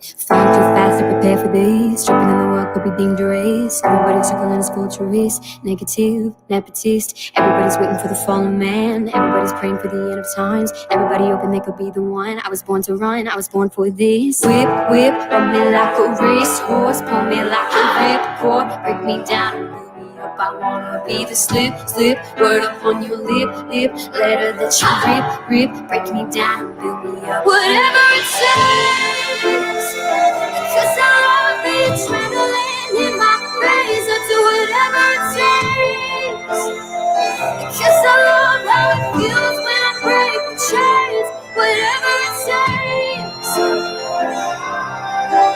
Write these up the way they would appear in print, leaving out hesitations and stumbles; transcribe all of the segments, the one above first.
Flying too fast to prepare for this. Tripping in the world could be dangerous. Everybody's circling as vultures. Negative, nepotist. Everybody's waiting for the fallen man. Everybody's praying for the end of times. Everybody hoping they could be the one. I was born to run, I was born for this. Whip, whip, run me like a racehorse. Pull me like a ripcord. Break me down and build me up. I wanna be the slip, slip. Word up on your lip, lip. Letter that you rip, rip. Break me down and build me up. Whatever it takes. Cause I love the adrenaline in my veins. I'll do whatever it takes. Cause I love how it feels when I break the chains. Whatever it takes.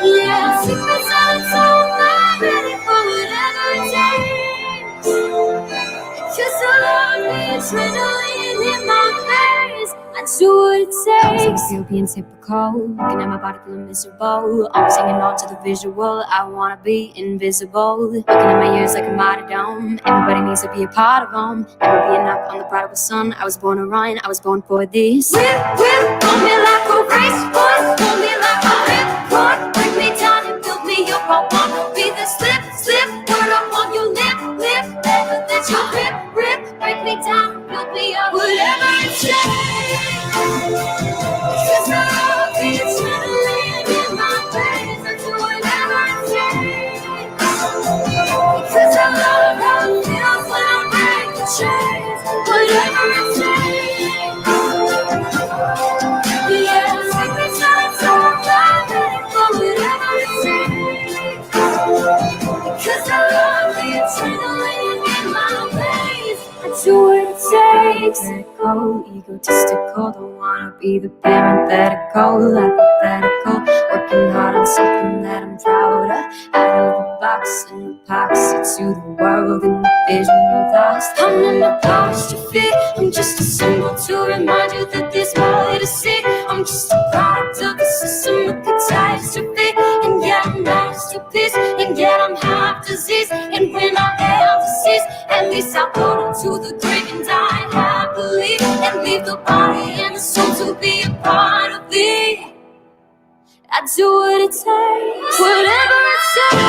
Yeah, secrets on its own. I'm ready for whatever it takes. Cause I love the adrenaline in my veins. I do what it takes. I feel being typical. Looking at my body feeling miserable. Always hanging on to the visual. I wanna be invisible. Looking at my ears like a martyrdom. Everybody needs to be a part of them. Never be enough on the prodigal son. I was born to run. I was born for this. Whip, whip, pull me like a racehorse. Pull me like a ripcord. Break me down and build me up. I wanna be the slip, slip. Word up on your lip, lip. Never that you rip, rip. Break me down and build me up. Whatever it takes. Cause I love the adrenaline in my veins. I do whatever it takes. Cause I love how it feels when I break the chains. Whatever it takes. Yeah, secrets are told. I'm ready for whatever it takes. Cause I love the adrenaline in my veins. I do what it takes. Go egotistical, don't wanna be the parenthetical, hypothetical. Working hard on something that I'm proud of. Out of the box and epoxy to the world and the vision of us. I'm in the apostrophe. I'm just a symbol to remind you that there's more to see. I'm just a product of the system with catastrophe. And yeah, I'm masterpiece. And yet I'm half diseased. And when I am deceased, at least I'll go to the grave and die happily. And leave the body and the soul to be a part of thee. I do what it takes, whatever it takes.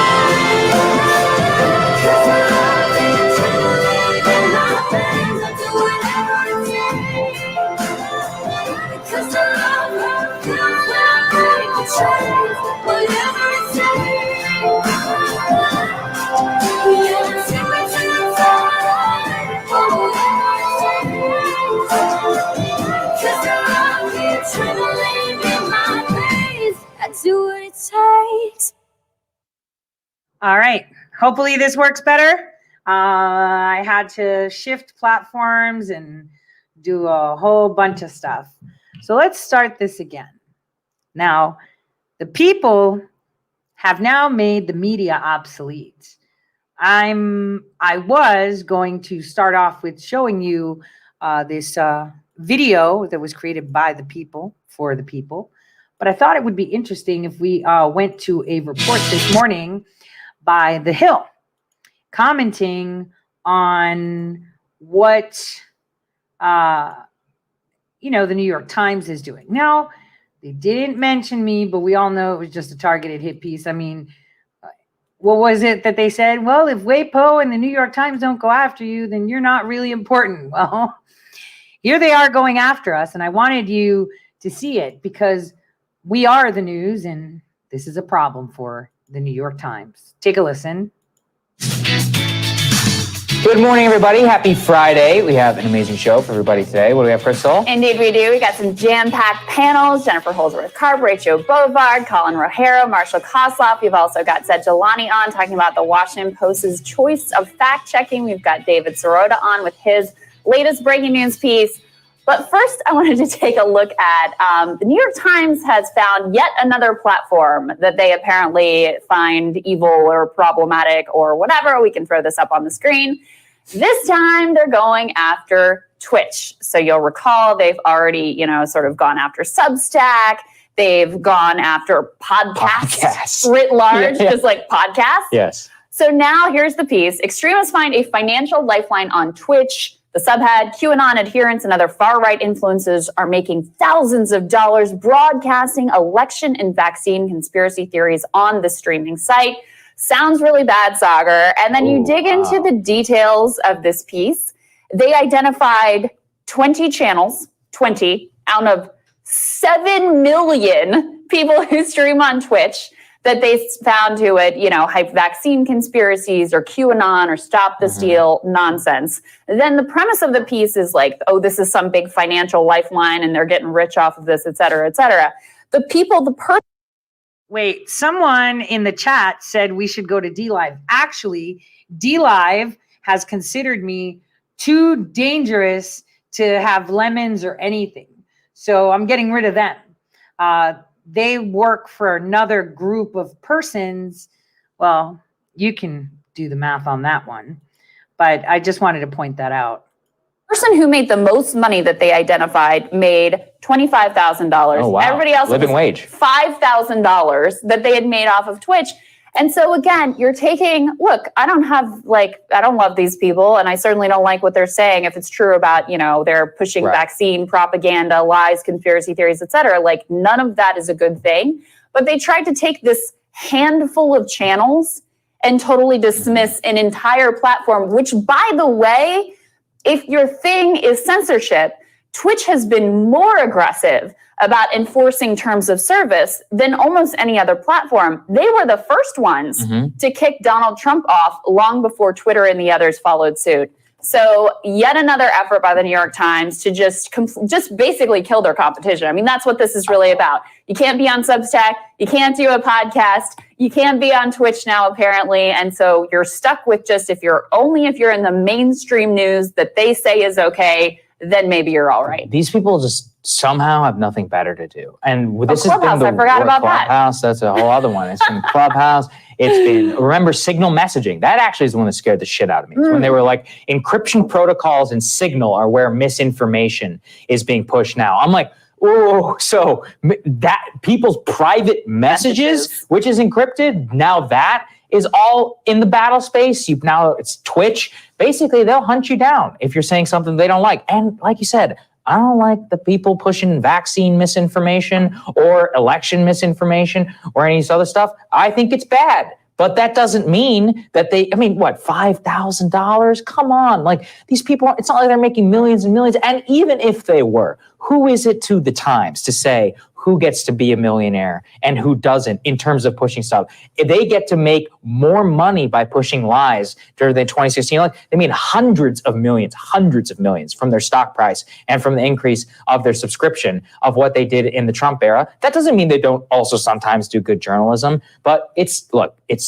Cause I love the adrenaline in my veins. I do whatever it takes. Cause I love how it feels when I break the chains. Whatever it takes. Yeah, secrets in the dark. Oh, whatever it takes. Cause I love the adrenaline in my veins. I do what it takes. All right. Hopefully this works better. I had to shift platforms and do a whole bunch of stuff. So let's start this again. Now, the people have now made the media obsolete. I was going to start off with showing you this video that was created by the people for the people. But I thought it would be interesting if we went to a report this morning by The Hill, commenting on what, the New York Times is doing. Now, they didn't mention me, but we all know it was just a targeted hit piece. I mean, what was it that they said? Well, if WAPO and the New York Times don't go after you, then you're not really important. Well, here they are going after us, and I wanted you to see it because we are the news, and this is a problem for the New York Times. Take a listen. Good morning, everybody. Happy Friday. We have an amazing show for everybody today. What do we have, Crystal? Indeed, we do. We got some jam-packed panels. Jennifer Holsworth-Karp, Rachel Bovard, Colin Rohero, Marshall Kosloff. We've also got Zed Jelani on talking about the Washington Post's choice of fact-checking. We've got David Sirota on with his latest breaking news piece. But first, I wanted to take a look at the New York Times has found yet another platform that they apparently find evil or problematic or whatever. We can throw this up on the screen. This time, they're going after Twitch. So you'll recall they've already, sort of gone after Substack. They've gone after podcasts writ large, just like podcasts. Yes. So now here's the piece. Extremists find a financial lifeline on Twitch. The subhead, QAnon adherents and other far-right influences are making thousands of dollars broadcasting election and vaccine conspiracy theories on the streaming site. Sounds really bad, Sagar. And then you dig into the details of this piece. They identified 20 channels, 20 out of 7 million people who stream on Twitch that they found who would, hype vaccine conspiracies or QAnon or stop the steal nonsense. Then the premise of the piece is like, oh, this is some big financial lifeline and they're getting rich off of this, et cetera, et cetera. Wait, someone in the chat said we should go to DLive. Actually, DLive has considered me too dangerous to have lemons or anything. So I'm getting rid of them. They work for another group of persons. Well, you can do the math on that one. But I just wanted to point that out. Person who made the most money that they identified made $25,000. Oh, wow. Everybody else living wage. $5,000 that they had made off of Twitch. And so again, you're taking, look, I don't love these people, and I certainly don't like what they're saying if it's true about, they're pushing vaccine propaganda, lies, conspiracy theories, et cetera. Like, none of that is a good thing. But they tried to take this handful of channels and totally dismiss an entire platform, which, by the way, if your thing is censorship, Twitch has been more aggressive about enforcing terms of service than almost any other platform. They were the first ones to kick Donald Trump off long before Twitter and the others followed suit. So yet another effort by the New York Times to just basically kill their competition. I mean, that's what this is really about. You can't be on Substack. You can't do a podcast. You can't be on Twitch now, apparently. And so you're stuck with just if you're in the mainstream news that they say is okay, then maybe you're all right. These people just somehow have nothing better to do. And this has Clubhouse, been I forgot about Clubhouse, that's a whole other one. It's been Clubhouse. It's been, remember, Signal messaging. That actually is the one that scared the shit out of me. It's when they were like, encryption protocols and Signal are where misinformation is being pushed now. I'm like, oh, so that people's private messages, which is encrypted, now that is all in the battle space. Now it's Twitch. Basically, they'll hunt you down if you're saying something they don't like. And like you said, I don't like the people pushing vaccine misinformation or election misinformation or any of this other stuff. I think it's bad. But that doesn't mean that $5,000? Come on. Like, these people, it's not like they're making millions and millions. And even if they were, who is it to the Times to say who gets to be a millionaire and who doesn't in terms of pushing stuff? If they get to make more money by pushing lies during the 2016, they made hundreds of millions from their stock price and from the increase of their subscription of what they did in the Trump era. That doesn't mean they don't also sometimes do good journalism, but it's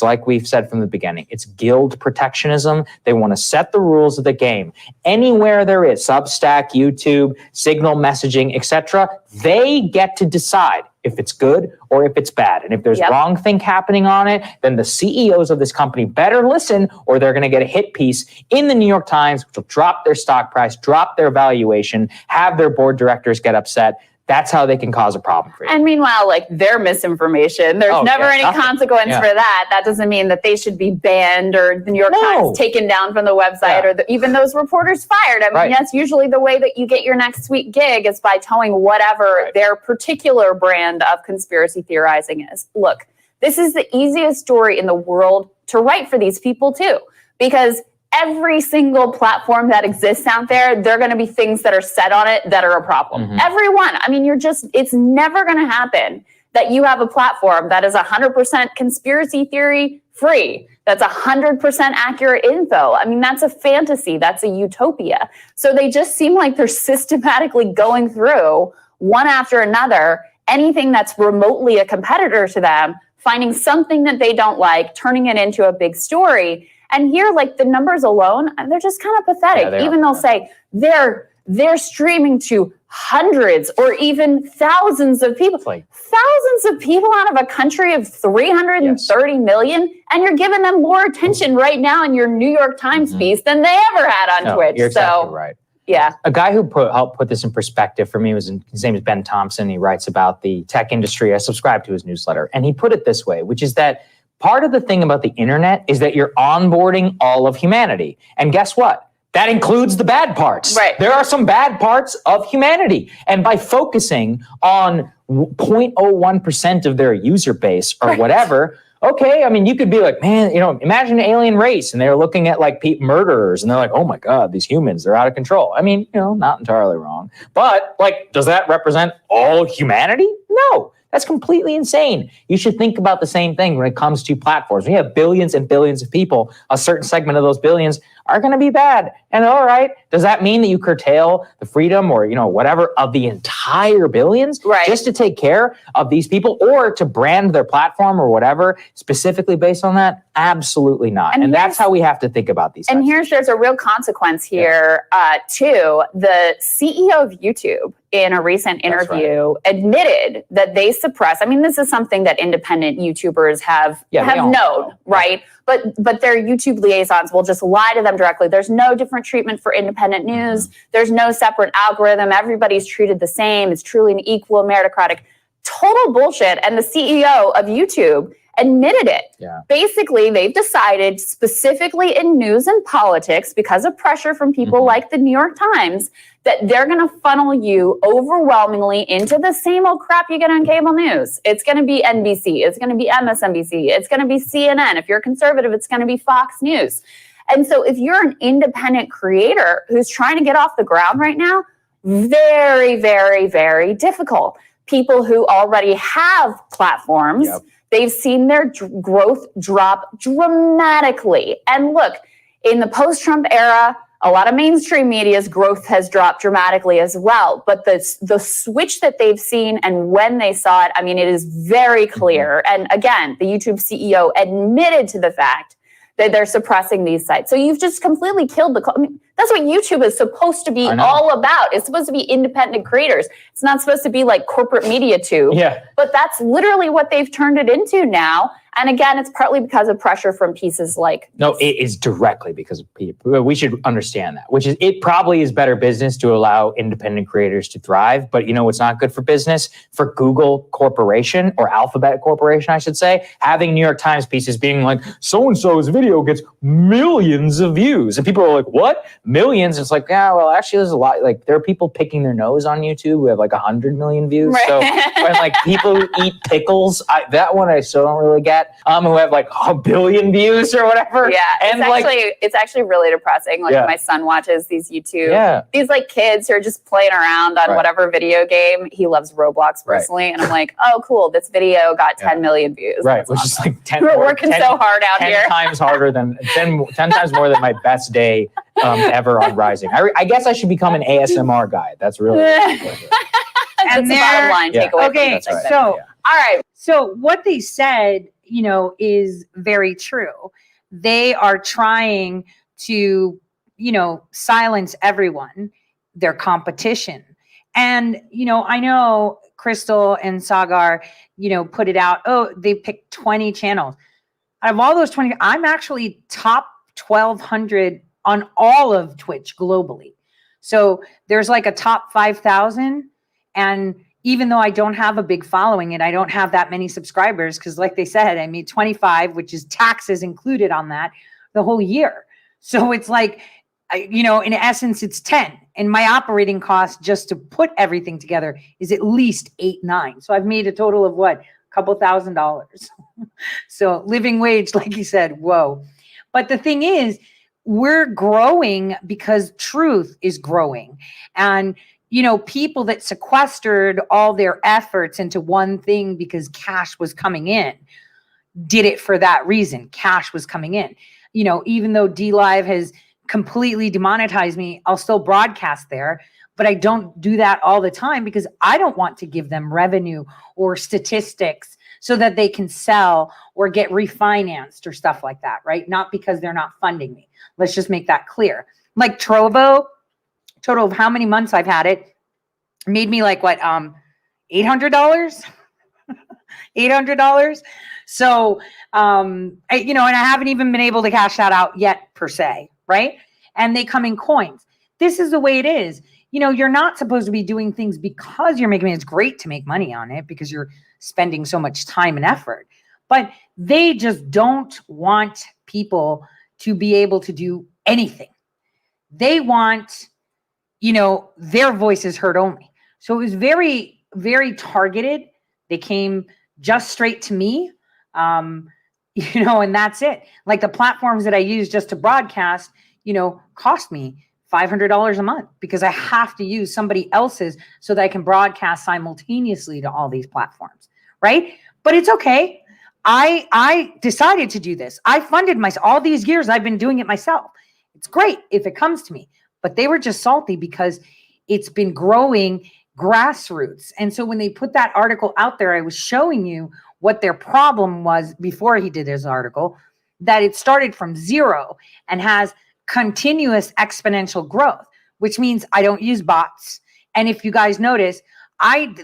like we've said from the beginning, it's guild protectionism. They want to set the rules of the game. Anywhere there is Substack, YouTube, Signal messaging, etc., they get to decide if it's good or if it's bad. And if there's wrong thing happening on it, then the CEOs of this company better listen, or they're going to get a hit piece in the New York Times, which will drop their stock price, drop their valuation, have their board directors get upset. That's how they can cause a problem for you. And meanwhile, their misinformation, there's never any consequence for that. That doesn't mean that they should be banned or the New York Times taken down from the website or even those reporters fired. I mean, that's usually the way that you get your next sweet gig is by towing whatever their particular brand of conspiracy theorizing is. Look, this is the easiest story in the world to write for these people too, because every single platform that exists out there, there are going to be things that are said on it that are a problem. Everyone. I mean, it's never going to happen that you have a platform that is 100% conspiracy theory free, that's 100% accurate info. I mean, that's a fantasy. That's a utopia. So they just seem like they're systematically going through one after another, anything that's remotely a competitor to them, finding something that they don't like, turning it into a big story. And here, the numbers alone, they're just kind of pathetic. Even they'll say they're streaming to hundreds or even thousands of people. Thousands of people out of a country of 330 million, and you're giving them more attention right now in your New York Times piece than they ever had on Twitch. You're exactly right. Yeah. A guy who helped put this in perspective for me his name is Ben Thompson. He writes about the tech industry. I subscribe to his newsletter, and he put it this way, which is that part of the thing about the internet is that you're onboarding all of humanity. And guess what? that includes the bad parts. Right. There are some bad parts of humanity. And by focusing on 0.01% of their user base or whatever, okay, I mean, you could be like, man, imagine an alien race and they're looking at like murderers and they're like, oh my God, these humans, they're out of control. I mean, not entirely wrong. But like, does that represent all humanity? No. That's completely insane. You should think about the same thing when it comes to platforms. When you have billions and billions of people, a certain segment of those billions are going to be bad. And all right, does that mean that you curtail the freedom or, whatever of the entire billions just to take care of these people or to brand their platform or whatever specifically based on that? Absolutely not. And that's how we have to think about these things. And there's a real consequence here, too. The CEO of YouTube in a recent interview admitted that they suppress. I mean, this is something that independent YouTubers have known, right? But their YouTube liaisons will just lie to them directly. There's no different treatment for independent news. There's no separate algorithm. Everybody's treated the same. It's truly an equal meritocratic. Total bullshit. And the CEO of YouTube admitted it. Yeah. Basically, they've decided specifically in news and politics, because of pressure from people like the New York Times, that they're going to funnel you overwhelmingly into the same old crap you get on cable news. It's going to be NBC. It's going to be MSNBC. It's going to be CNN. If you're conservative, it's going to be Fox News. And so if you're an independent creator who's trying to get off the ground right now, very, very, very difficult. People who already have platforms, they've seen their growth drop dramatically. And look, in the post-Trump era, a lot of mainstream media's growth has dropped dramatically as well. But the switch that they've seen and when they saw it, I mean, it is very clear. And again, the YouTube CEO admitted to the fact that they're suppressing these sites. So you've just completely killed that's what YouTube is supposed to be all about. It's supposed to be independent creators. It's not supposed to be like corporate media too. Yeah. But that's literally what they've turned it into now. And again, it's partly because of pressure from pieces like No, it is directly because of people. We should understand that, which is it probably is better business to allow independent creators to thrive. But what's not good for business? For Google Corporation or Alphabet Corporation, I should say, having New York Times pieces being like, so-and-so's video gets millions of views. And people are like, what? Millions? It's like, yeah, well, actually, there's a lot. Like, there are people picking their nose on YouTube who have like 100 million views. Right. So when like people who eat pickles, that one I still don't really get. Who have like 1 billion views or whatever. Yeah, and it's actually really depressing. Like my son watches these YouTube, these like kids who are just playing around on whatever video game. He loves Roblox personally. And I'm like, oh, cool. This video got 10 million views. Right, which is like 10. We're working so hard out 10 here. 10 times harder than 10 times more than my best day ever on Rising. I guess I should become an ASMR guy. That's really That's the bottom line takeaway. Okay, all right. So what they said, is very true. They are trying to, silence everyone, their competition. And, I know Crystal and Sagar, put it out. Oh, they picked 20 channels. Out of all those 20, I'm actually top 1,200 on all of Twitch globally. So there's like a top 5,000. And even though I don't have a big following and I don't have that many subscribers, because like they said, I made 25, which is taxes included on that the whole year. So it's like, in essence, it's 10. And my operating cost just to put everything together is at least 8, 9. So I've made a total of what? A couple $1,000. So living wage, like you said, whoa. But the thing is, we're growing because truth is growing. And people that sequestered all their efforts into one thing because cash was coming in, did it for that reason. Cash was coming in. Even though DLive has completely demonetized me, I'll still broadcast there, but I don't do that all the time because I don't want to give them revenue or statistics so that they can sell or get refinanced or stuff like that, right? Not because they're not funding me. Let's just make that clear. Like Trovo, total of how many months I've had it, made me like what, $800? $800. So, and I haven't even been able to cash that out yet per se, right? And they come in coins. This is the way it is. You're not supposed to be doing things because you're making money. It's great to make money on it because you're spending so much time and effort, but they just don't want people to be able to do anything. They want, their voices heard only. So it was very, very targeted. They came just straight to me. And that's it. Like the platforms that I use just to broadcast, cost me $500 a month because I have to use somebody else's so that I can broadcast simultaneously to all these platforms, right? But it's okay. I decided to do this. I funded myself. All these years I've been doing it myself. It's great if it comes to me, but they were just salty because it's been growing grassroots. And so when they put that article out there, I was showing you what their problem was before he did his article, that it started from zero and has continuous exponential growth, which means I don't use bots. And if you guys notice,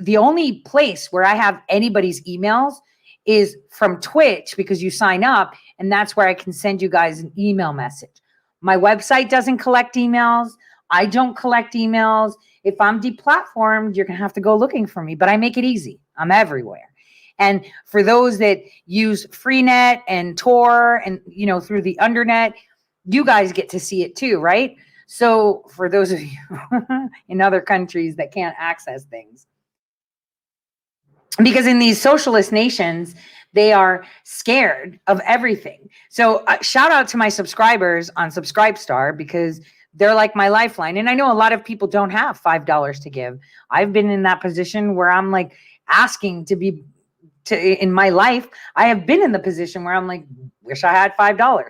the only place where I have anybody's emails is from Twitch because you sign up and that's where I can send you guys an email message. My website doesn't collect emails. I don't collect emails. If I'm deplatformed, you're going to have to go looking for me, but I make it easy. I'm everywhere. And for those that use Freenet and Tor and, through the undernet, you guys get to see it too, right? So for those of you in other countries that can't access things, because in these socialist nations, they are scared of everything. So shout out to my subscribers on Subscribestar because they're like my lifeline. And I know a lot of people don't have $5 to give. I've been in that position where I'm like asking in my life, I have been in the position where I'm like, wish I had $5.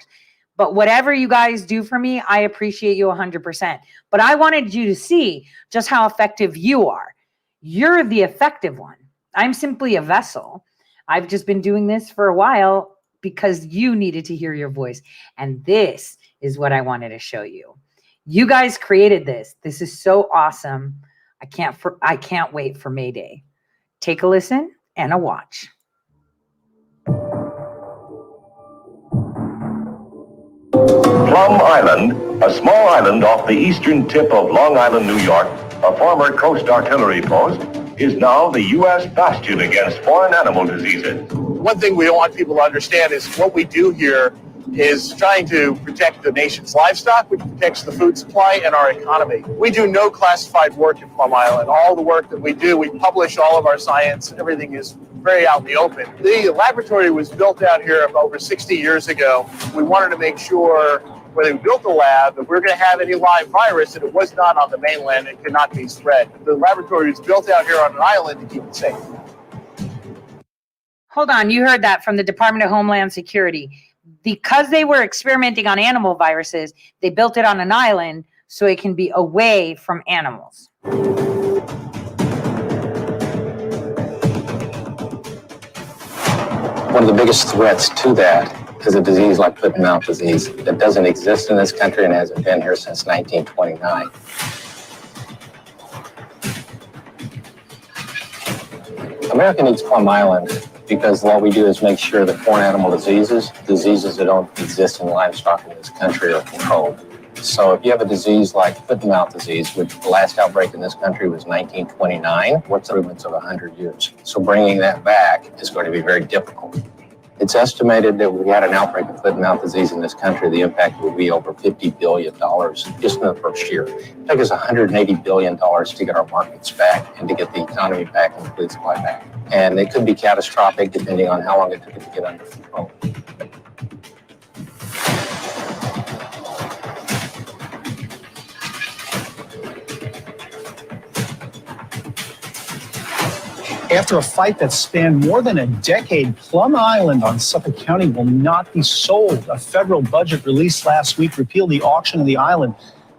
But whatever you guys do for me, I appreciate you 100%. But I wanted you to see just how effective you are. You're the effective one. I'm simply a vessel. I've just been doing this for a while because you needed to hear your voice. And this is what I wanted to show you. You guys created this. This is so awesome. I can't wait for May Day. Take a listen and a watch. Plum Island, a small island off the eastern tip of Long Island, New York, a former Coast Artillery post, is now the U.S. bastion against foreign animal diseases. One thing we want people to understand is what we do here is trying to protect the nation's livestock, which protects the food supply and our economy. We do no classified work in Plum Island. All the work that we do, we publish all of our science. Everything is very out in the open. The laboratory was built out here over 60 years ago. We wanted to make sure when we built the lab, if we're going to have any live virus, and it was not on the mainland, it cannot be spread. The laboratory was built out here on an island to keep it safe. Hold on, you heard that from the Department of Homeland Security. Because they were experimenting on animal viruses, they built it on an island so it can be away from animals. One of the biggest threats to that is a disease like foot and mouth disease that doesn't exist in this country and hasn't been here since 1929. America needs Plum Island because what we do is make sure that foreign animal diseases that don't exist in livestock in this country are controlled. So if you have a disease like foot and mouth disease, which the last outbreak in this country was 1929, what's the improvements of 100 years? So bringing that back is going to be very difficult. It's estimated that if we had an outbreak of foot and mouth disease in this country, the impact would be over $50 billion just in the first year. It took us $180 billion to get our markets back and to get the economy back and the food supply back. And it could be catastrophic depending on how long it took it to get under control. After a fight that spanned more than a decade, Plum Island on Suffolk County will not be sold. A federal budget released last week repealed the auction of the island.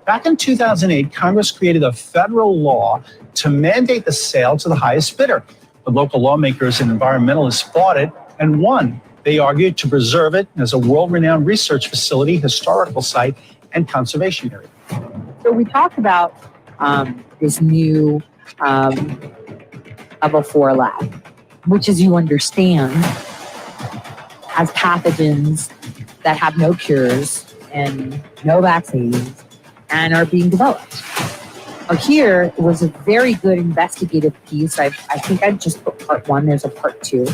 Back in 2008, Congress created a federal law to mandate the sale to the highest bidder. The local lawmakers and environmentalists fought it and won. They argued to preserve it as a world-renowned research facility, historical site, and conservation area. So we talked about this new level 4 lab, which, as you understand, has pathogens that have no cures and no vaccines and are being developed. Here was a very good investigative piece. I think I just put part 1. There's a part 2,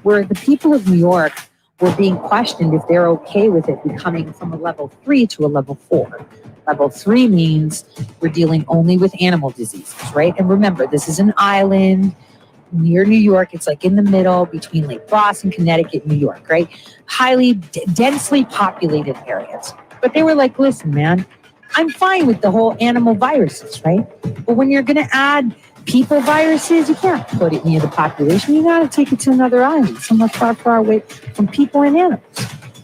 where the people of New York were being questioned if they're okay with it becoming from a level 3 to a level 4. Level 3 means we're dealing only with animal diseases, right? And remember, this is an island near New York. It's like in the middle between like Boston, Connecticut, New York, right? Highly densely populated areas. But they were like, listen, man, I'm fine with the whole animal viruses, right? But when you're going to add people viruses, you can't put it near the population. You got to take it to another island, somewhere far, far away from people and animals.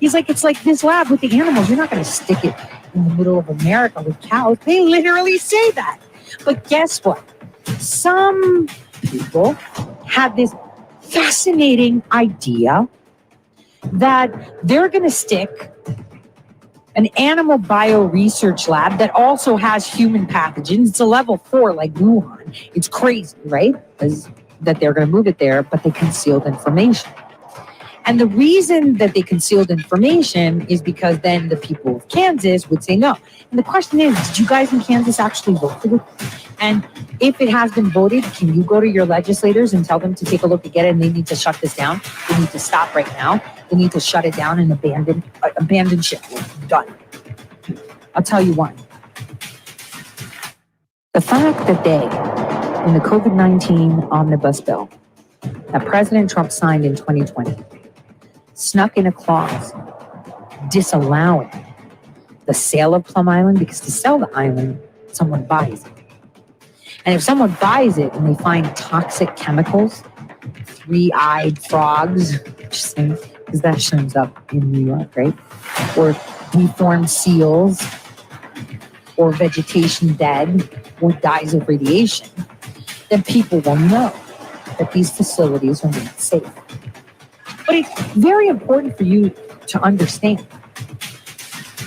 He's like, it's like this lab with the animals. You're not going to stick it in the middle of America with cows. They literally say that. But guess what? Some people have this fascinating idea that they're going to stick an animal bioresearch lab that also has human pathogens. It's a level 4 like Wuhan. It's crazy, right? That they're going to move it there, but they concealed information. And the reason that they concealed information is because then the people of Kansas would say no. And the question is, did you guys in Kansas actually vote for it? And if it has been voted, can you go to your legislators and tell them to take a look again and they need to shut this down? They need to stop right now. They need to shut it down and abandon ship. Done. I'll tell you why. The fact that they, in the COVID-19 omnibus bill that President Trump signed in 2020, snuck in a clause disallowing the sale of Plum Island, because to sell the island, someone buys it. And if someone buys it and they find toxic chemicals, three-eyed frogs, because that shows up in New York, right? Or deformed seals, or vegetation dead, or dyes of radiation, then people will know that these facilities are not safe. But it's very important for you to understand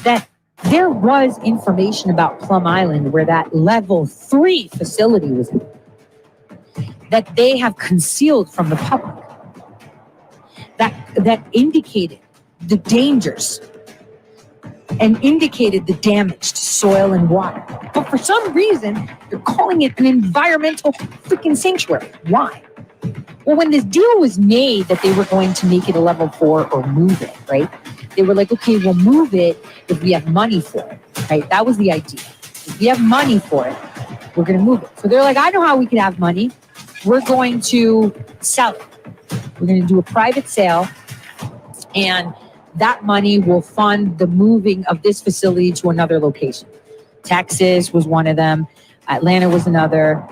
that there was information about Plum Island where that level 3 facility was in, that they have concealed from the public, that indicated the dangers and indicated the damage to soil and water. But for some reason, they're calling it an environmental freaking sanctuary. Why? Well, when this deal was made that they were going to make it a level 4 or move it, right? They were like, okay, we'll move it if we have money for it, right? That was the idea. If we have money for it, we're going to move it. So they're like, I know how we can have money. We're going to sell it. We're going to do a private sale, and that money will fund the moving of this facility to another location. Texas was one of them. Atlanta was another.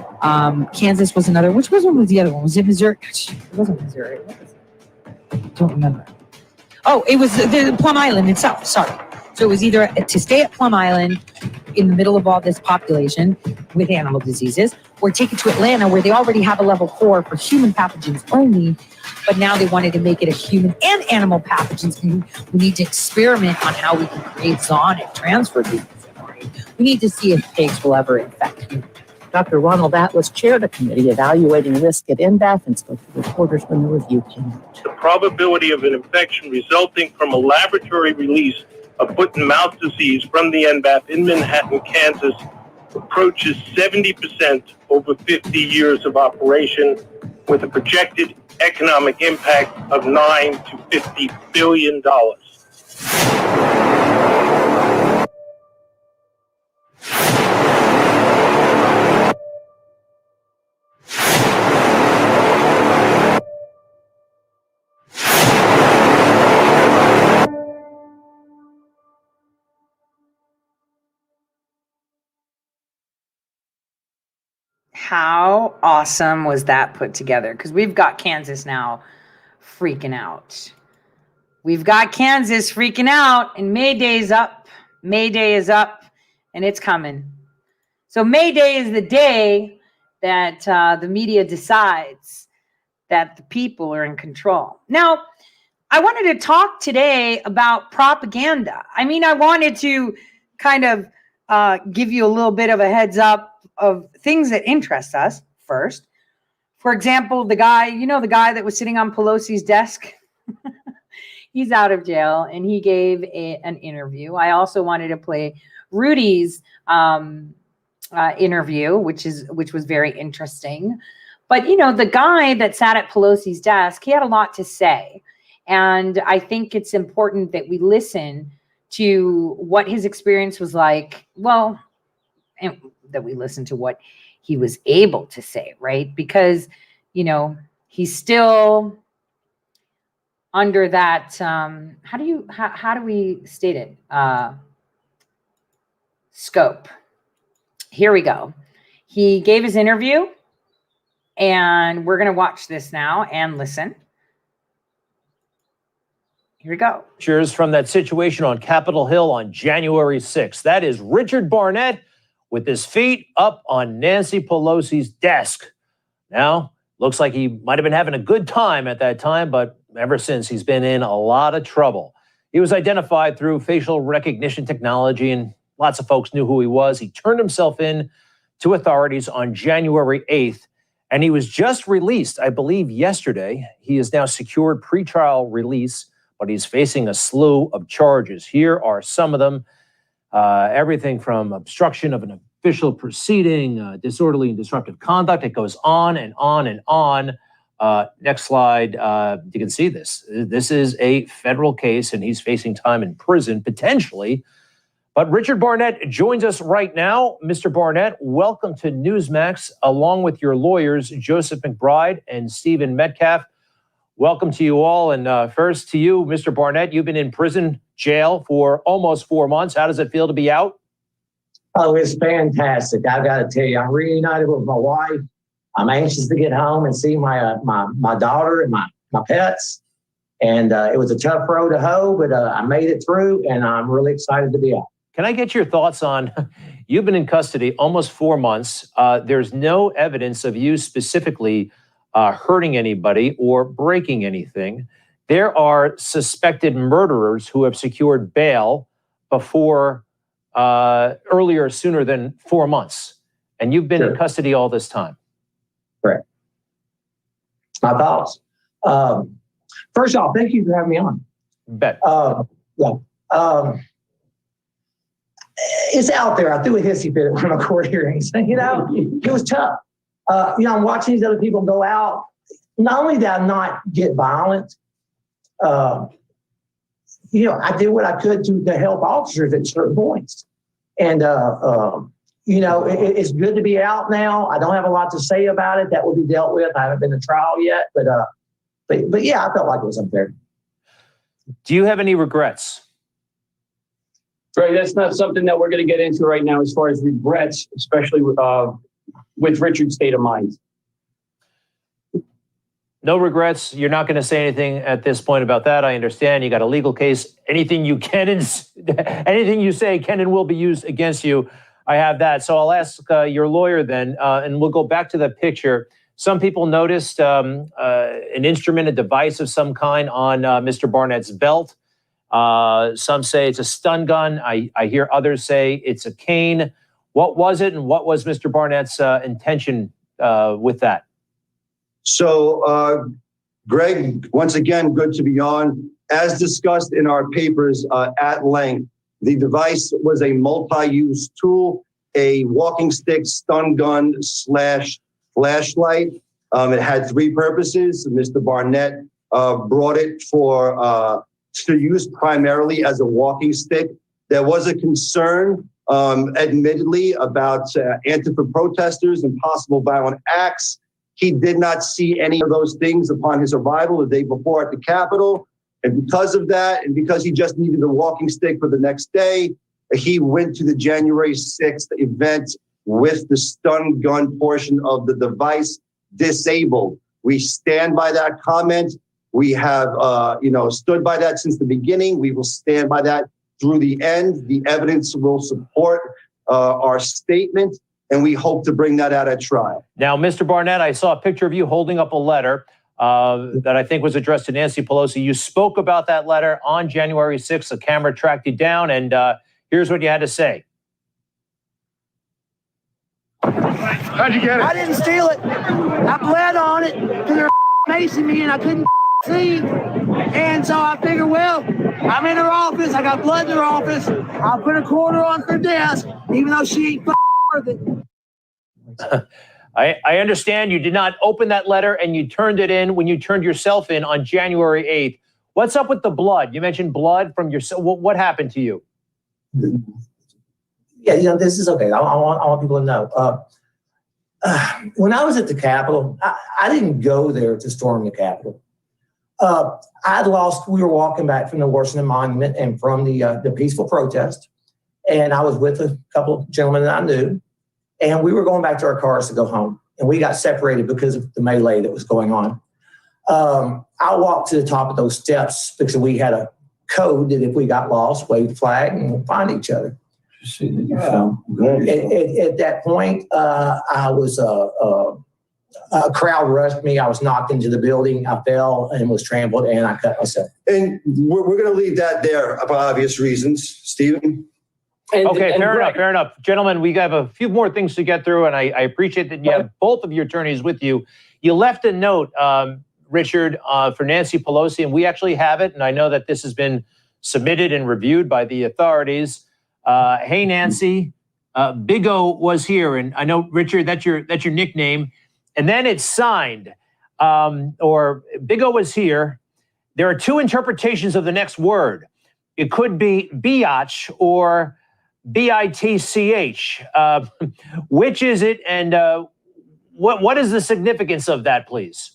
Kansas was another. Which one was the other one? Was it Missouri? It wasn't Missouri. What was it? I don't remember. Oh, it was the Plum Island itself. Sorry. So it was either to stay at Plum Island in the middle of all this population with animal diseases, or take it to Atlanta where they already have a level 4 for human pathogens only, but now they wanted to make it a human and animal pathogens. We need to experiment on how we can create zoonotic transfer disease. We need to see if pigs will ever infect humans. Dr. Ronald Atlas chaired a committee evaluating risk at NBAF and spoke to reporters when the review came out. The probability of an infection resulting from a laboratory release of foot-and-mouth disease from the NBAF in Manhattan, Kansas, approaches 70% over 50 years of operation, with a projected economic impact of $9 to $50 billion. How awesome was that put together? Because we've got Kansas now freaking out. We've got Kansas freaking out, and May Day is up. May Day is up, and it's coming. So May Day is the day that the media decides that the people are in control. Now, I wanted to talk today about propaganda. I mean, I wanted to kind of give you a little bit of a heads up of things that interest us first. For example, the guy that was sitting on Pelosi's desk, he's out of jail, and he gave an interview. I also wanted to play Rudy's interview, which was very interesting. But, the guy that sat at Pelosi's desk, he had a lot to say. And I think it's important that we listen to what his experience was like. Well, and that we listen to what he was able to say, right? Because, you know, he's still under that, how do we state it? Scope. Here we go. He gave his interview, and we're going to watch this now and listen. Here we go. Pictures from that situation on Capitol Hill on January 6th. That is Richard Barnett with his feet up on Nancy Pelosi's desk. Now, looks like he might have been having a good time at that time, but ever since, he's been in a lot of trouble. He was identified through facial recognition technology, and lots of folks knew who he was. He turned himself in to authorities on January 8th, and he was just released, I believe, yesterday. He has now secured pretrial release, but he's facing a slew of charges. Here are some of them. Everything from obstruction of an official proceeding, disorderly and disruptive conduct. It goes on and on and on. Next slide. You can see this. This is a federal case, and he's facing time in prison, potentially. But Richard Barnett joins us right now. Mr. Barnett, welcome to Newsmax, along with your lawyers, Joseph McBride and Stephen Metcalf. Welcome to you all. And first to you, Mr. Barnett, you've been in prison jail for almost 4 months. How does it feel to be out? Oh, it's fantastic. I've got to tell you, I'm reunited with my wife. I'm anxious to get home and see my daughter and my pets. And it was a tough road to hoe, but I made it through, and I'm really excited to be out. Can I get your thoughts on, you've been in custody almost 4 months. There's no evidence of you specifically hurting anybody or breaking anything. There are suspected murderers who have secured bail before sooner than 4 months. And you've been in custody all this time. Correct. My thoughts. First off, thank you for having me on. Bet. It's out there. I threw a hissy fit at one of my court hearings. You know, it was tough. I'm watching these other people go out. Not only did I not get violent, I did what I could to help officers at certain points. And, it's good to be out now. I don't have a lot to say about it. That will be dealt with. I haven't been to trial yet, but yeah, I felt like it was unfair. Do you have any regrets? Right, that's not something that we're going to get into right now as far as regrets, especially with Richard's state of mind. No regrets. You're not going to say anything at this point about that. I understand you got a legal case. Anything you say can and will be used against you. I have that. So I'll ask your lawyer then, and we'll go back to the picture. Some people noticed an instrument, a device of some kind on Mr. Barnett's belt. Some say it's a stun gun. I hear others say it's a cane. What was it, and what was Mr. Barnett's intention with that? So, Greg, once again, good to be on. As discussed in our papers at length, the device was a multi-use tool, a walking stick, stun gun / flashlight. It had three purposes. Mr. Barnett brought it to use primarily as a walking stick. There was a concern, admittedly, about Antifa protesters and possible violent acts. He did not see any of those things upon his arrival the day before at the Capitol. And because of that, and because he just needed a walking stick for the next day, he went to the January 6th event with the stun gun portion of the device disabled. We stand by that comment. We have, stood by that since the beginning. We will stand by that through the end. The evidence will support our statement, and we hope to bring that out at trial. Now, Mr. Barnett, I saw a picture of you holding up a letter that I think was addressed to Nancy Pelosi. You spoke about that letter on January 6th. A camera tracked you down, and here's what you had to say. How'd you get it? I didn't steal it. I bled on it because they were macing me and I couldn't see. And so I figured, well, I'm in her office. I got blood in her office. I'll put a quarter on her desk, even though she ain't worth it. I understand you did not open that letter and you turned it in when you turned yourself in on January 8th. What's up with the blood? You mentioned blood from your. What happened to you? Yeah, this is okay. I want people to know. When I was at the Capitol, I didn't go there to storm the Capitol. We were walking back from the Washington Monument and from the peaceful protest. And I was with a couple of gentlemen that I knew. And we were going back to our cars to go home. And we got separated because of the melee that was going on. I walked to the top of those steps because we had a code that if we got lost, wave the flag and we'll find each other. At that point, I was a crowd rushed me. I was knocked into the building. I fell and was trampled, and I cut myself. And we're going to leave that there for obvious reasons, Stephen. Okay, fair enough. Gentlemen, we have a few more things to get through, and I appreciate that you have both of your attorneys with you. You left a note, Richard, for Nancy Pelosi, and we actually have it, and I know that this has been submitted and reviewed by the authorities. Hey, Nancy, Big O was here, and I know, Richard, that's your nickname. And then it's signed, or Big O was here. There are two interpretations of the next word. It could be biatch or B-I-T-C-H. Which is it, and what is the significance of that, please?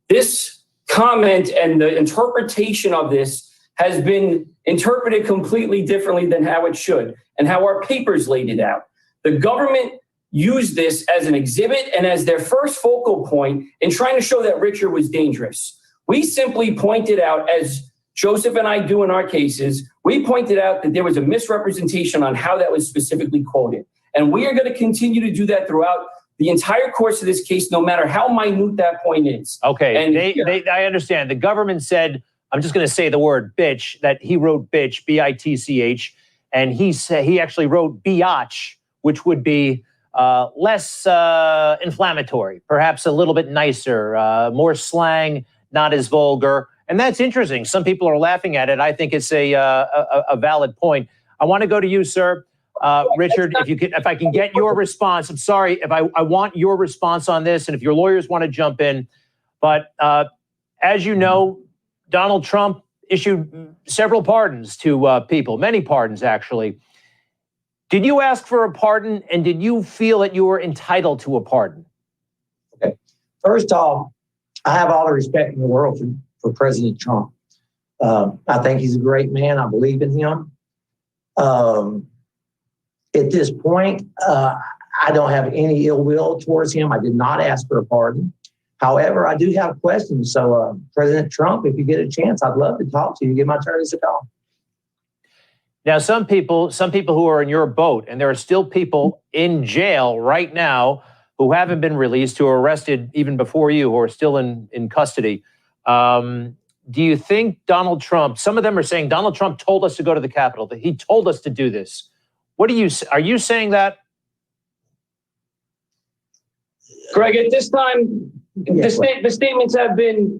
This comment and the interpretation of this has been interpreted completely differently than how it should and how our papers laid it out. The government used this as an exhibit and as their first focal point in trying to show that Richard was dangerous. We simply pointed out, as Joseph and I do in our cases, we pointed out that there was a misrepresentation on how that was specifically quoted. And we are going to continue to do that throughout the entire course of this case, no matter how minute that point is. Okay, and I understand. The government said, I'm just going to say the word bitch, that he wrote bitch, B-I-T-C-H, and he actually wrote biatch, which would be less inflammatory, perhaps a little bit nicer, more slang, not as vulgar. And that's interesting. Some people are laughing at it. I think it's a valid point. I want to go to you, sir. Richard, if I can get your response. I'm sorry, if I want your response on this, and if your lawyers want to jump in. But as you know, Donald Trump issued several pardons to people, many pardons, actually. Did you ask for a pardon, and did you feel that you were entitled to a pardon? Okay. First off, I have all the respect in the world for President Trump. I think he's a great man. I believe in him. At this point, I don't have any ill will towards him. I did not ask for a pardon. However, I do have questions. So, President Trump, if you get a chance, I'd love to talk to you. Give my attorneys a call. Now, some people who are in your boat, and there are still people in jail right now who haven't been released, who were arrested even before you, who are still in custody. Do you think Donald Trump, some of them are saying Donald Trump told us to go to the Capitol, that he told us to do this. Are you saying that? Greg, at this time, the statements have been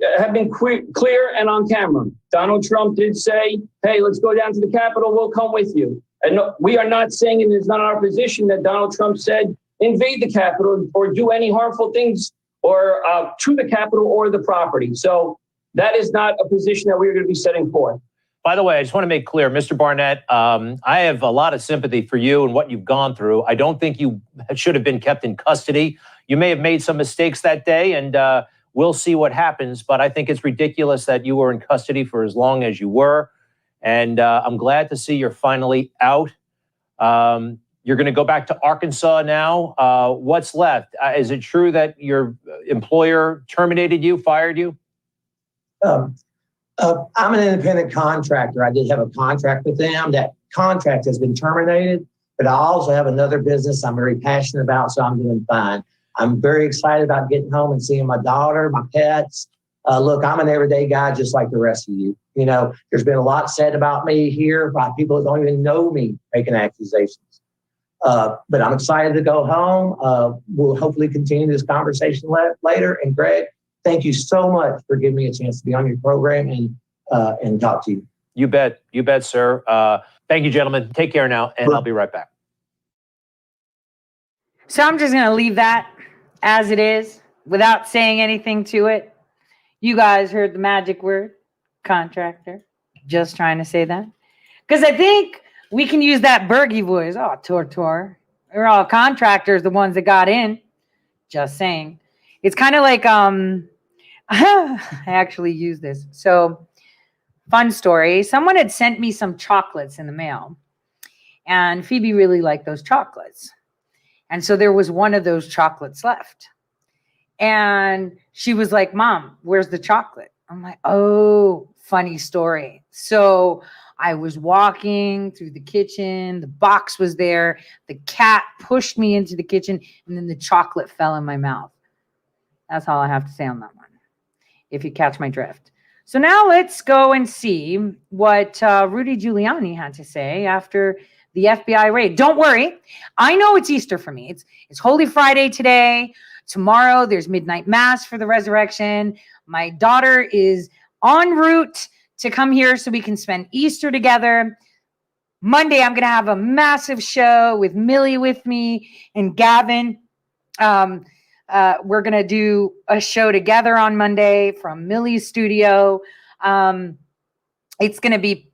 clear and on camera. Donald Trump did say, hey, let's go down to the Capitol. We'll come with you. And no, we are not saying, and it's not our position, that Donald Trump said invade the Capitol or do any harmful things or to the Capitol or the property. So that is not a position that we're going to be setting forth. By the way, I just want to make clear, Mr. Barnett, I have a lot of sympathy for you and what you've gone through. I don't think you should have been kept in custody. You may have made some mistakes that day, and we'll see what happens. But I think it's ridiculous that you were in custody for as long as you were. And I'm glad to see you're finally out. You're going to go back to Arkansas now. What's left? Is it true that your employer terminated you, fired you? I'm an independent contractor. I did have a contract with them. That contract has been terminated, but I also have another business I'm very passionate about, so I'm doing fine. I'm very excited about getting home and seeing my daughter, my pets. Look, I'm an everyday guy just like the rest of you. You know, there's been a lot said about me here by people that don't even know me making accusations. But I'm excited to go home. We'll hopefully continue this conversation later. And Greg, thank you so much for giving me a chance to be on your program and talk to you. You bet, sir. Thank you, gentlemen. Take care now, and I'll be right back. So I'm just going to leave that as it is without saying anything to it. You guys heard the magic word. contractor. Just trying to say that. Because I think we can use that Bergie voice. Oh, Tor. We're all contractors, the ones that got in. Just saying. It's kind of like, I actually use this. So, fun story. Someone had sent me some chocolates in the mail. And Phoebe really liked those chocolates. And so there was one of those chocolates left. And she was like, Mom, where's the chocolate? I'm like, oh, funny story. So I was walking through the kitchen. The box was there. The cat pushed me into the kitchen. And then the chocolate fell in my mouth. That's all I have to say on that one, if you catch my drift. So now let's go and see what Rudy Giuliani had to say after the FBI raid. Don't worry. I know it's Easter for me. It's Holy Friday today. Tomorrow, there's midnight mass for the resurrection. My daughter is en route to come here so we can spend Easter together. Monday, I'm going to have a massive show with Millie with me and Gavin. We're going to do a show together on Monday from Millie's studio. It's going to be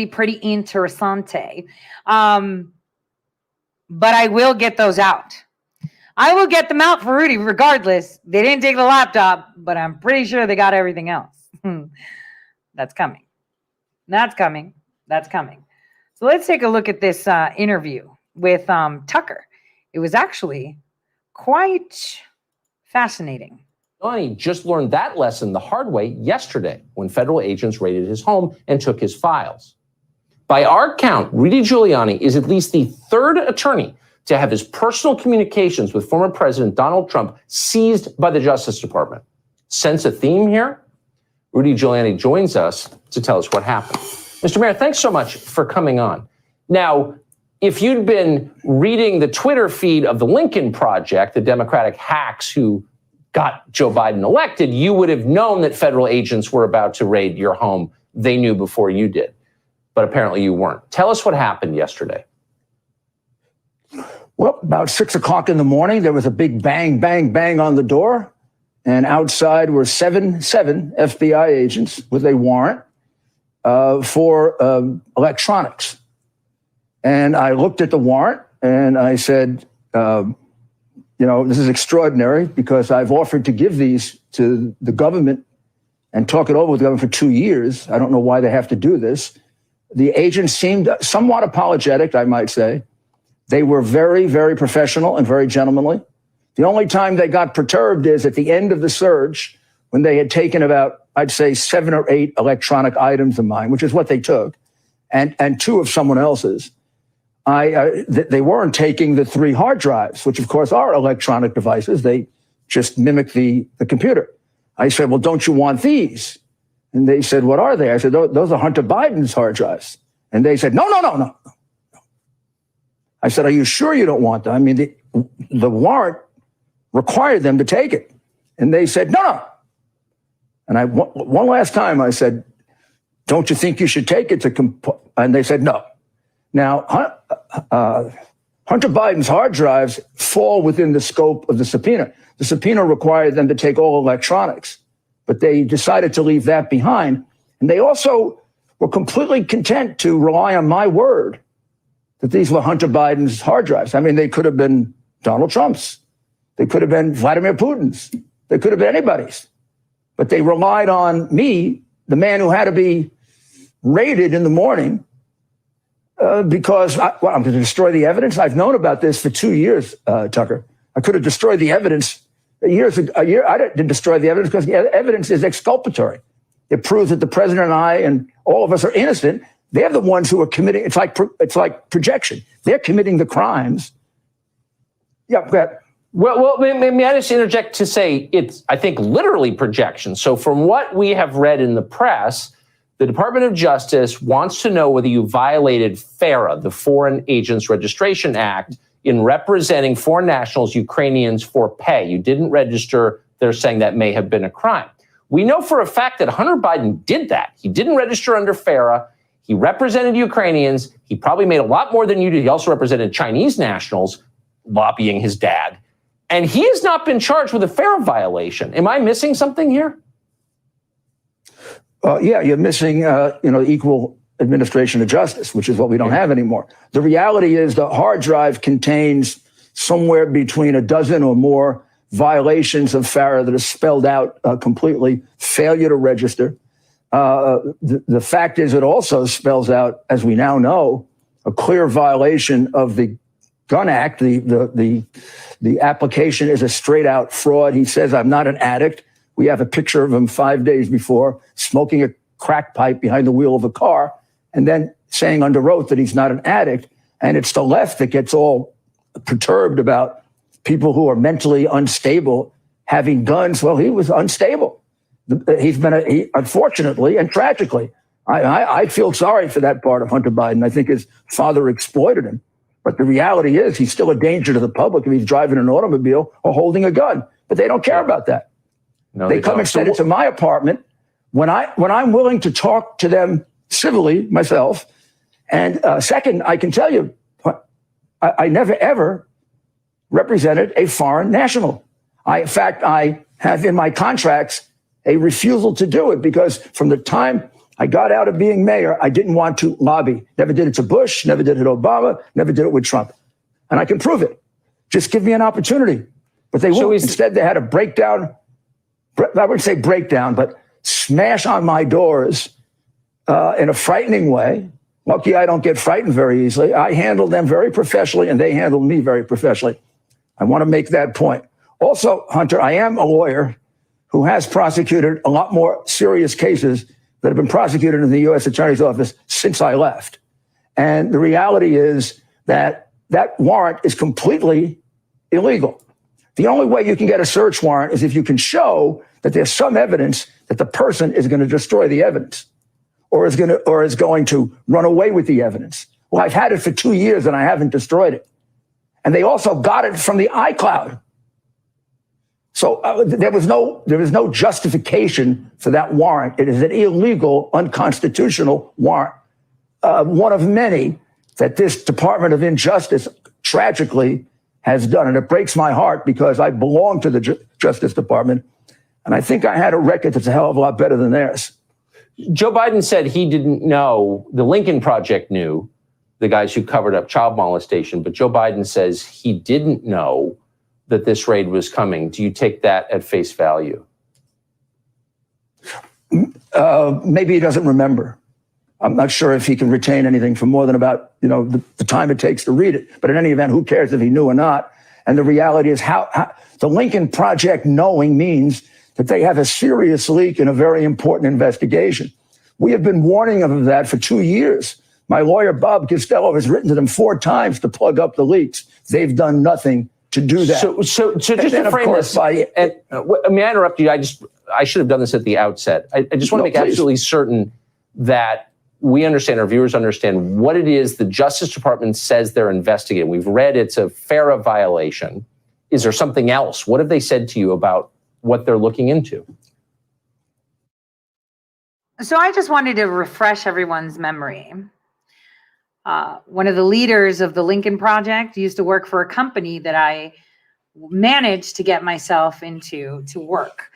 pretty interessante. But I will get those out. I will get them out for Rudy regardless. They didn't take the laptop, but I'm pretty sure they got everything else. That's coming. That's coming. So let's take a look at this interview with Tucker. It was actually quite fascinating. Giuliani just learned that lesson the hard way yesterday when federal agents raided his home and took his files. By our count, Rudy Giuliani is at least the third attorney to have his personal communications with former President Donald Trump seized by the Justice Department. Sense a theme here? Rudy Giuliani joins us to tell us what happened. Mr. Mayor, thanks so much for coming on. Now, if you'd been reading the Twitter feed of the Lincoln Project, the Democratic hacks who got Joe Biden elected, you would have known that federal agents were about to raid your home. They knew before you did, but apparently you weren't. Tell us what happened yesterday. Well, about 6 o'clock in the morning, there was a big bang, bang, bang on the door. And outside were seven FBI agents with a warrant for electronics. And I looked at the warrant and I said, this is extraordinary because I've offered to give these to the government and talk it over with the government for 2 years. I don't know why they have to do this. The agents seemed somewhat apologetic, I might say. They were very, very professional and very gentlemanly. The only time they got perturbed is at the end of the search when they had taken about, I'd say, 7 or 8 electronic items of mine, which is what they took, and 2 of someone else's. They weren't taking the 3 hard drives, which of course are electronic devices. They just mimic the computer. I said, well, don't you want these? And they said, what are they? I said, those are Hunter Biden's hard drives. And they said, no. I said, are you sure you don't want them? I mean, the warrant required them to take it. And they said, no. And one last time I said, don't you think you should take it and they said, no. Now, Hunter Biden's hard drives fall within the scope of the subpoena. The subpoena required them to take all electronics, but they decided to leave that behind. And they also were completely content to rely on my word that these were Hunter Biden's hard drives. I mean, they could have been Donald Trump's. They could have been Vladimir Putin's. They could have been anybody's. But they relied on me, the man who had to be raided in the morning, because I'm going to destroy the evidence. I've known about this for 2 years, Tucker. I could have destroyed the evidence a year. I didn't destroy the evidence because the evidence is exculpatory. It proves that the president and I and all of us are innocent. They're the ones who are committing. It's like projection. They're committing the crimes. Yeah, go ahead. Well, may I just interject to say it's, I think, literally projection. So from what we have read in the press, the Department of Justice wants to know whether you violated FARA, the Foreign Agents Registration Act, in representing foreign nationals, Ukrainians, for pay. You didn't register. They're saying that may have been a crime. We know for a fact that Hunter Biden did that. He didn't register under FARA. He represented Ukrainians. He probably made a lot more than you did. He also represented Chinese nationals, lobbying his dad. And he has not been charged with a FARA violation. Am I missing something here? Yeah, you're missing, equal administration of justice, which is what we don't have anymore. The reality is the hard drive contains somewhere between a dozen or more violations of FARA that are spelled out completely, failure to register. The fact is it also spells out, as we now know, a clear violation of the Gun Act. The application is a straight out fraud. He says, I'm not an addict. We have a picture of him 5 days before smoking a crack pipe behind the wheel of a car and then saying under oath that he's not an addict. And it's the left that gets all perturbed about people who are mentally unstable having guns. Well, he was unstable. He's been, unfortunately and tragically, I feel sorry for that part of Hunter Biden. I think his father exploited him. But the reality is he's still a danger to the public if he's driving an automobile or holding a gun. But they don't care about that. No, they come and send it to my apartment when I'm willing to talk to them civilly myself. And second, I can tell you, I never, ever represented a foreign national. In fact, I have in my contracts a refusal to do it because from the time I got out of being mayor, I didn't want to lobby. Never did it to Bush, never did it to Obama, never did it with Trump. And I can prove it. Just give me an opportunity. But they won't. Instead, they had a breakdown. I wouldn't say breakdown, but smash on my doors in a frightening way. Lucky I don't get frightened very easily. I handled them very professionally, and they handled me very professionally. I want to make that point. Also, Hunter, I am a lawyer who has prosecuted a lot more serious cases that have been prosecuted in the U.S. Attorney's Office since I left. And the reality is that that warrant is completely illegal. The only way you can get a search warrant is if you can show that there's some evidence that the person is going to destroy the evidence or is going to run away with the evidence. Well, I've had it for 2 years and I haven't destroyed it. And they also got it from the iCloud. So there was no justification for that warrant. It is an illegal, unconstitutional warrant, one of many that this Department of Injustice tragically has done. And it breaks my heart because I belong to the Justice Department. And I think I had a record that's a hell of a lot better than theirs. Joe Biden said he didn't know, the Lincoln Project knew, the guys who covered up child molestation, but Joe Biden says he didn't know that this raid was coming. Do you take that at face value? Maybe he doesn't remember. I'm not sure if he can retain anything for more than about, the time it takes to read it. But in any event, who cares if he knew or not? And the reality is how the Lincoln Project knowing means that they have a serious leak in a very important investigation. We have been warning them of that for 2 years. My lawyer, Bob Costello, has written to them 4 times to plug up the leaks. They've done nothing to do that. So just to frame this, may I interrupt you? I should have done this at the outset. I just want to make absolutely certain that we understand, our viewers understand what it is the Justice Department says they're investigating. We've read it's a FARA violation. Is there something else? What have they said to you about what they're looking into? So I just wanted to refresh everyone's memory. One of the leaders of the Lincoln Project used to work for a company that I managed to get myself into to work.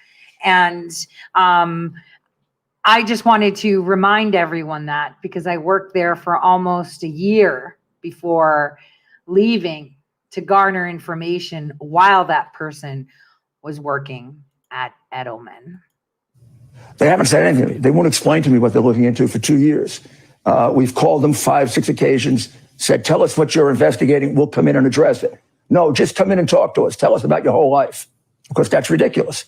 And I just wanted to remind everyone that because I worked there for almost a year before leaving to garner information while that person was working at Edelman. They haven't said anything. They won't explain to me what they're looking into for 2 years. We've called them 5, 6 occasions, said, tell us what you're investigating. We'll come in and address it. No, just come in and talk to us. Tell us about your whole life, because that's ridiculous.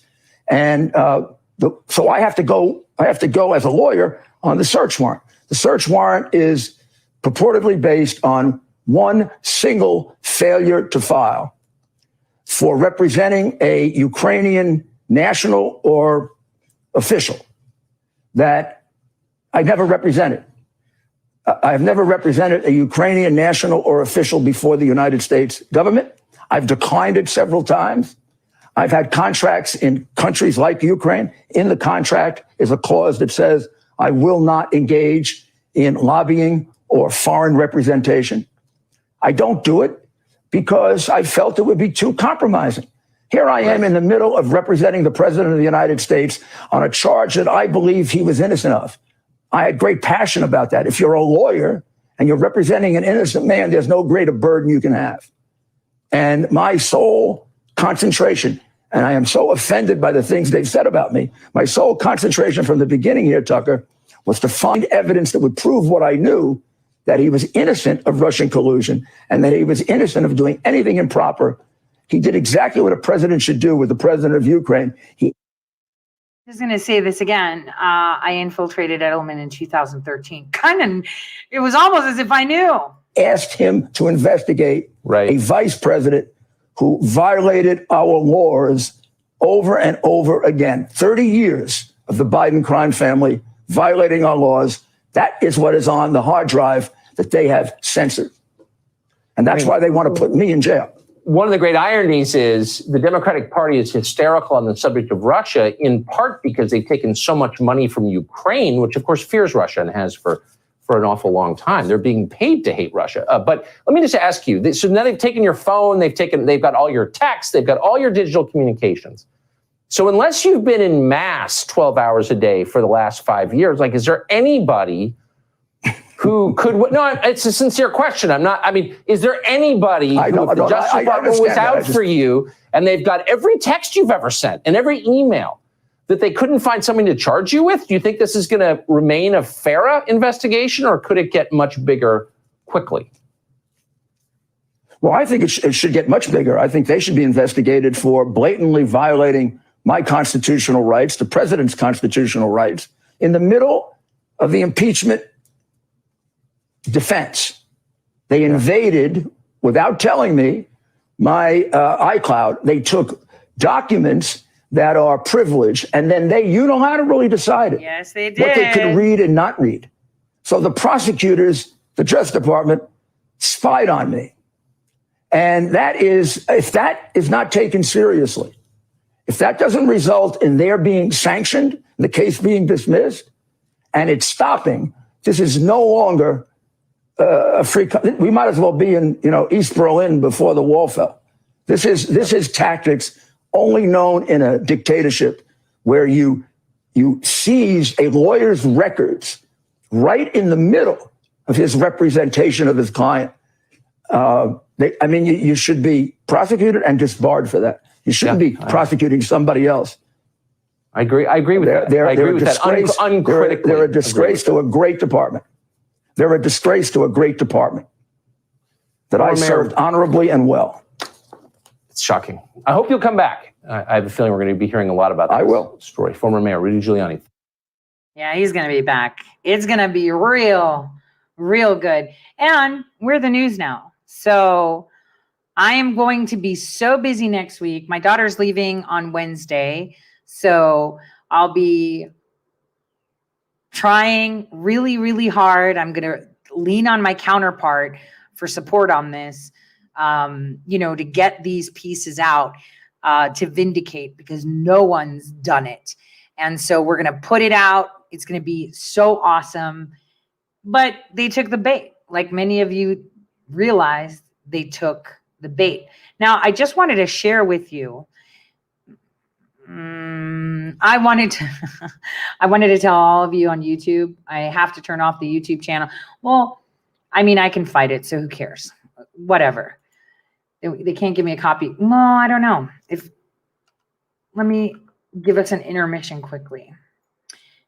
And so I have to go as a lawyer on the search warrant. The search warrant is purportedly based on one single failure to file for representing a Ukrainian national or official that I never represented. I've never represented a Ukrainian national or official before the United States government. I've declined it several times. I've had contracts in countries like Ukraine. In the contract is a clause that says I will not engage in lobbying or foreign representation. I don't do it because I felt it would be too compromising. Here I am in the middle of representing the president of the United States on a charge that I believe he was innocent of. I had great passion about that. If you're a lawyer and you're representing an innocent man, there's no greater burden you can have. And my sole concentration, and I am so offended by the things they've said about me, my sole concentration from the beginning here, Tucker, was to find evidence that would prove what I knew, that he was innocent of Russian collusion and that he was innocent of doing anything improper. He did exactly what a president should do with the president of Ukraine. I'm just going to say this again. I infiltrated Edelman in 2013. It was almost as if I knew. Asked him to investigate a vice president who violated our laws over and over again. 30 years of the Biden crime family violating our laws. That is what is on the hard drive that they have censored. And that's why they want to put me in jail. One of the great ironies is the Democratic Party is hysterical on the subject of Russia, in part because they've taken so much money from Ukraine, which of course fears Russia and has for an awful long time. They're being paid to hate Russia. But let me just ask you, so now they've taken your phone, they've got all your texts, they've got all your digital communications. So unless you've been in mass 12 hours a day for the last 5 years, like, is there anybody who could, no, it's a sincere question. Is there anybody who, if the Justice Department was out for you and they've got every text you've ever sent and every email, that they couldn't find something to charge you with? Do you think this is going to remain a FARA investigation, or could it get much bigger quickly? Well, I think it should get much bigger. I think they should be investigated for blatantly violating my constitutional rights, the president's constitutional rights, in the middle of the impeachment defense. They invaded, without telling me, my iCloud. They took documents that are privileged, and then they unilaterally decided yes, they did. what they could read and not read. So the prosecutors, the Justice Department, spied on me. And that is, if that is not taken seriously, if that doesn't result in their being sanctioned, the case being dismissed, and it's stopping, this is no longer a free. We might as well be in, East Berlin before the wall fell. This is tactics only known in a dictatorship, where you seize a lawyer's records right in the middle of his representation of his client. You should be prosecuted and disbarred for that. You shouldn't be prosecuting somebody else. I agree with that. They're I agree with that uncritically. They're a disgrace to a great department. They're a disgrace to a great department that I served honorably and well. It's shocking. I hope you'll come back. I have a feeling we're going to be hearing a lot about this story. Former Mayor Rudy Giuliani. Yeah, he's going to be back. It's going to be real good. And we're the news now. So I am going to be so busy next week. My daughter's leaving on Wednesday. So I'll be trying really, really hard. I'm going to lean on my counterpart for support on this, to get these pieces out, to vindicate, because no one's done it. And so we're going to put it out. It's going to be so awesome. But they took the bait. Like many of you realized, they took the bait. Now, I just wanted to share with you. I wanted to tell all of you on YouTube, I have to turn off the YouTube channel. Well, I can fight it, so who cares? Whatever. They can't give me a copy. No, I don't know. Let me give us an intermission quickly.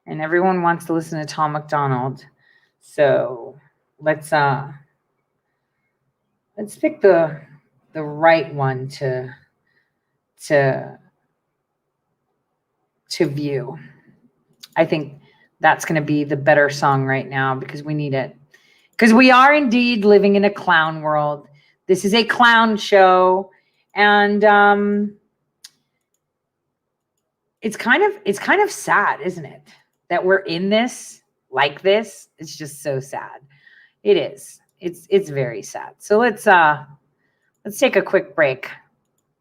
And everyone wants to listen to Tom McDonald. So let's pick the right one to view. I think that's going to be the better song right now, because we need it. Because we are indeed living in a clown world. This is a clown show, and it's kind of sad, isn't it, that we're in this like this? It's just so sad. It is. It's very sad. So let's take a quick break.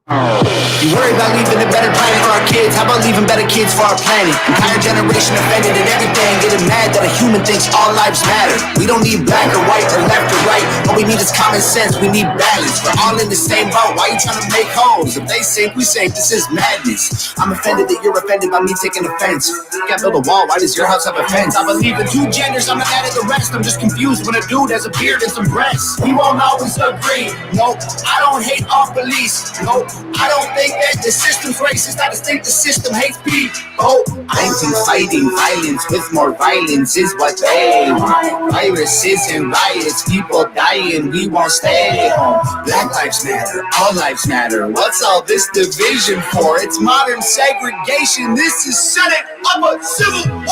You worry about leaving a better planet for our kids. How about leaving better kids for our planet? Entire generation offended and everything. Getting mad that a human thinks all lives matter. We don't need black or white or left or right. All we need is common sense. We need balance. We're all in the same boat. Why you trying to make holes? If they sink, we sink. This is madness. I'm offended that you're offended by me taking offense. You can't build a wall. Why does your house have a fence? I believe in two genders. I'm not mad at the rest. I'm just confused when a dude has a beard and some breasts. We won't always agree. Nope. I don't hate all police. Nope. I don't think that the system's racist. I just think the system hates people. I think fighting violence with more violence is what they want. Viruses and riots, people dying, we won't stay home. Black lives matter, all lives matter. What's all this division for? It's modern segregation. This is setting up a civil war.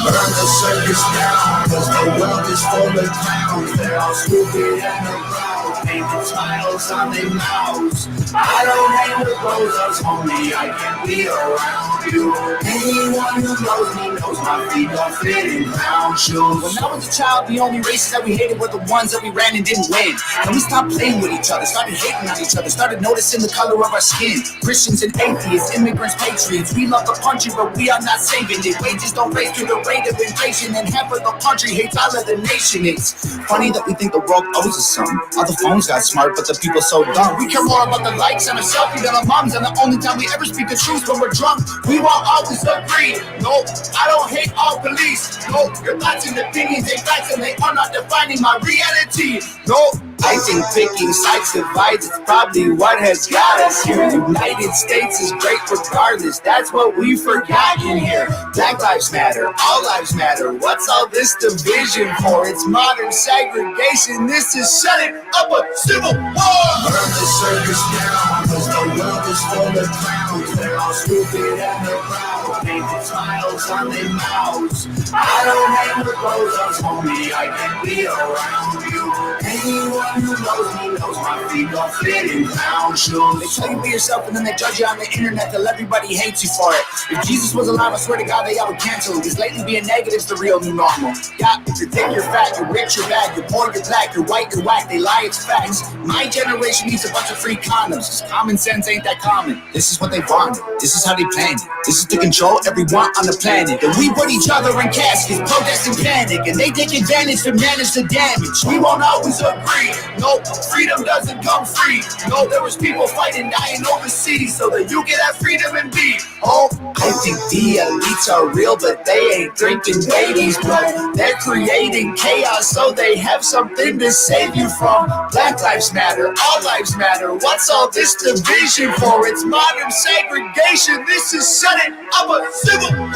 Burn the circus down, cause the world is full of clowns. They're all stupid and around, painted smiles on their mouths. I don't hang with clothes, homie, I can't be around you. Anyone who knows me knows my feet don't fit in clown shoes. When I was a child, the only races that we hated were the ones that we ran and didn't win. And we stopped playing with each other, started hating on each other, started noticing the color of our skin. Christians and atheists, immigrants, patriots, we love the country, but we are not saving it. Wages don't raise to the rate of inflation, and half of the country hates all of the nation. It's funny that we think the world owes us something. All the phones got smart, but the people so dumb. We care more about the likes and a selfie than our moms, and the only time we ever speak the truth when we're drunk. We won't always agree. Nope, I don't hate all police. Nope, your thoughts and opinions ain't facts, and they are not defining my reality. Nope, I think picking sides divides. It's probably what has got us here. United States is great regardless. That's what we've forgotten here. Black lives matter, all lives matter. What's all this division for? It's modern segregation. This is setting up a civil war. Burn the circus down, cause the world is full of clowns. They're all stupid and they're proud, painted smiles on their mouths. I don't hang with clothes, homie, I can't be around you. Anyone who knows me knows my feet don't fit in clown shoes. They tell you be yourself and then they judge you on the internet till everybody hates you for it. If Jesus was alive, I swear to God they all would cancel it. Cause lately being negative's the real new normal. Yeah, if you're thick, you're fat, you're rich, you're bad, you're poor, you're black, you're white, you're whack. They lie, it's facts. My generation needs a bunch of free condoms, cause common sense ain't that common. This is what they want. This is how they planned it. This is to control everyone on the planet. And we put each other in caskets, protest and panic, and they take advantage to manage the damage. We won't always agree. Nope, freedom doesn't come free. No, there was people fighting, dying overseas so that you can have freedom and be. Oh, I think the elites are real, but they ain't drinking babies' blood. They're creating chaos so they have something to save you from. Black lives matter, all lives matter. What's all this division for? It's modern segregation. This is setting up a civil war.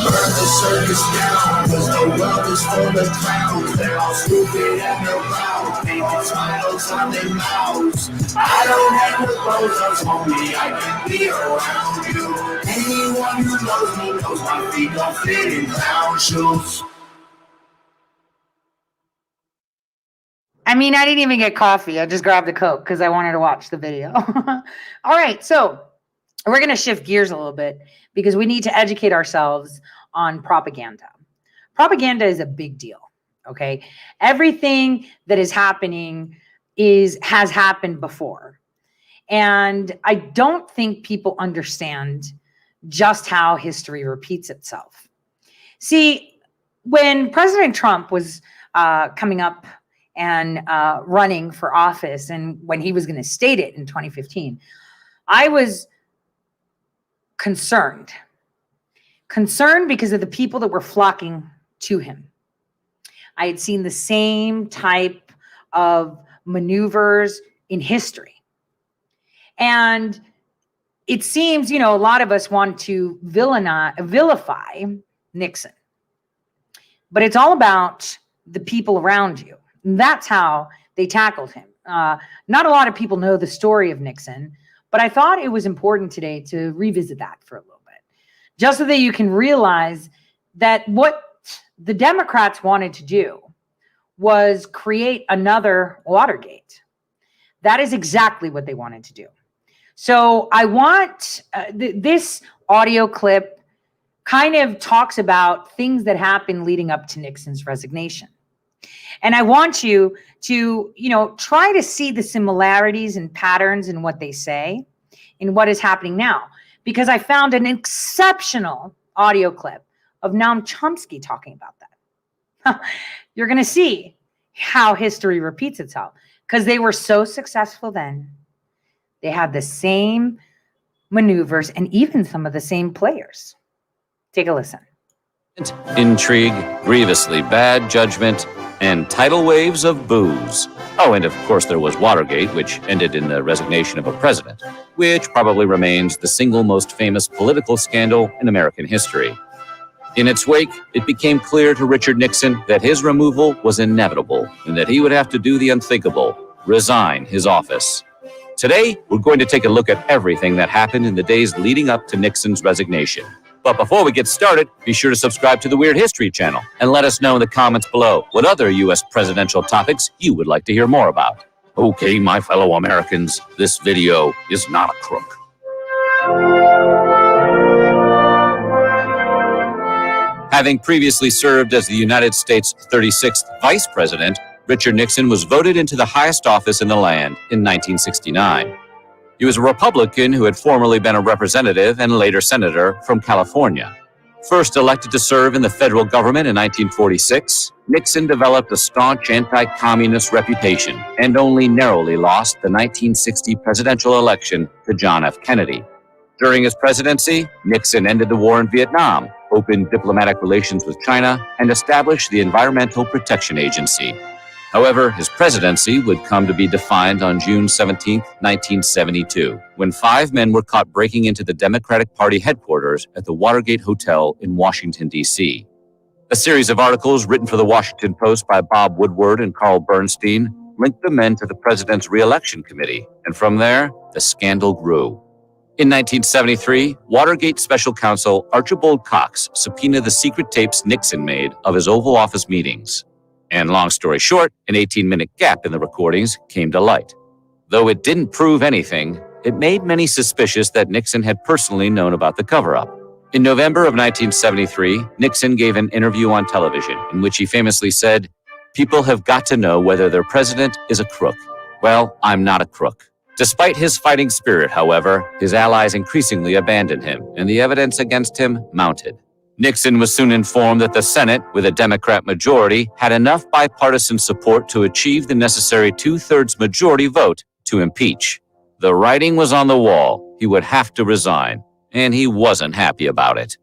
Burn the circus down, cause the world is full of clowns. They're all stupid and they're proud, painted smiles on their mouths. I don't hang with clothes, homie, I can't be around you. Anyone who knows me knows my feet don't fit in clown shoes. I mean, I didn't even get coffee. I just grabbed a Coke because I wanted to watch the video. All right, so we're going to shift gears a little bit because we need to educate ourselves on propaganda. Propaganda is a big deal, okay? Everything that is happening has happened before. And I don't think people understand just how history repeats itself. See, when President Trump was coming up and running for office, and when he was going to state it in 2015, I was concerned because of the people that were flocking to him. I had seen the same type of maneuvers in history. And it seems, a lot of us want to vilify Nixon. But it's all about the people around you. And that's how they tackled him. Not a lot of people know the story of Nixon, but I thought it was important today to revisit that for a little bit, just so that you can realize that what the Democrats wanted to do was create another Watergate. That is exactly what they wanted to do. So I want this audio clip kind of talks about things that happened leading up to Nixon's resignation. And I want you to, try to see the similarities and patterns in what they say in what is happening now, because I found an exceptional audio clip of Noam Chomsky talking about that. you're going to see how history repeats itself because they were so successful then. They had the same maneuvers and even some of the same players. Take a listen. Intrigue, grievously bad judgment, and tidal waves of booze. Oh, and of course there was Watergate, which ended in the resignation of a president, which probably remains the single most famous political scandal in American history. In its wake, it became clear to Richard Nixon that his removal was inevitable and that he would have to do the unthinkable, resign his office. Today, we're going to take a look at everything that happened in the days leading up to Nixon's resignation. But before we get started, be sure to subscribe to the Weird History channel and let us know in the comments below what other U.S. presidential topics you would like to hear more about. Okay, my fellow Americans, this video is not a crook. Having previously served as the United States' 36th vice president, Richard Nixon was voted into the highest office in the land in 1969. He was a Republican who had formerly been a representative and later senator from California. First elected to serve in the federal government in 1946, Nixon developed a staunch anti-communist reputation and only narrowly lost the 1960 presidential election to John F. Kennedy. During his presidency, Nixon ended the war in Vietnam, opened diplomatic relations with China, and established the Environmental Protection Agency. However, his presidency would come to be defined on June 17, 1972, when 5 men were caught breaking into the Democratic Party headquarters at the Watergate Hotel in Washington, D.C. A series of articles written for the Washington Post by Bob Woodward and Carl Bernstein linked the men to the president's re-election committee, and from there, the scandal grew. In 1973, Watergate Special Counsel Archibald Cox subpoenaed the secret tapes Nixon made of his Oval Office meetings. And long story short, an 18-minute gap in the recordings came to light. Though it didn't prove anything, it made many suspicious that Nixon had personally known about the cover-up. In November of 1973, Nixon gave an interview on television in which he famously said, "People have got to know whether their president is a crook. Well, I'm not a crook." Despite his fighting spirit, however, his allies increasingly abandoned him, and the evidence against him mounted. Nixon was soon informed that the Senate, with a Democrat majority, had enough bipartisan support to achieve the necessary 2/3 majority vote to impeach. The writing was on the wall. He would have to resign, and he wasn't happy about it.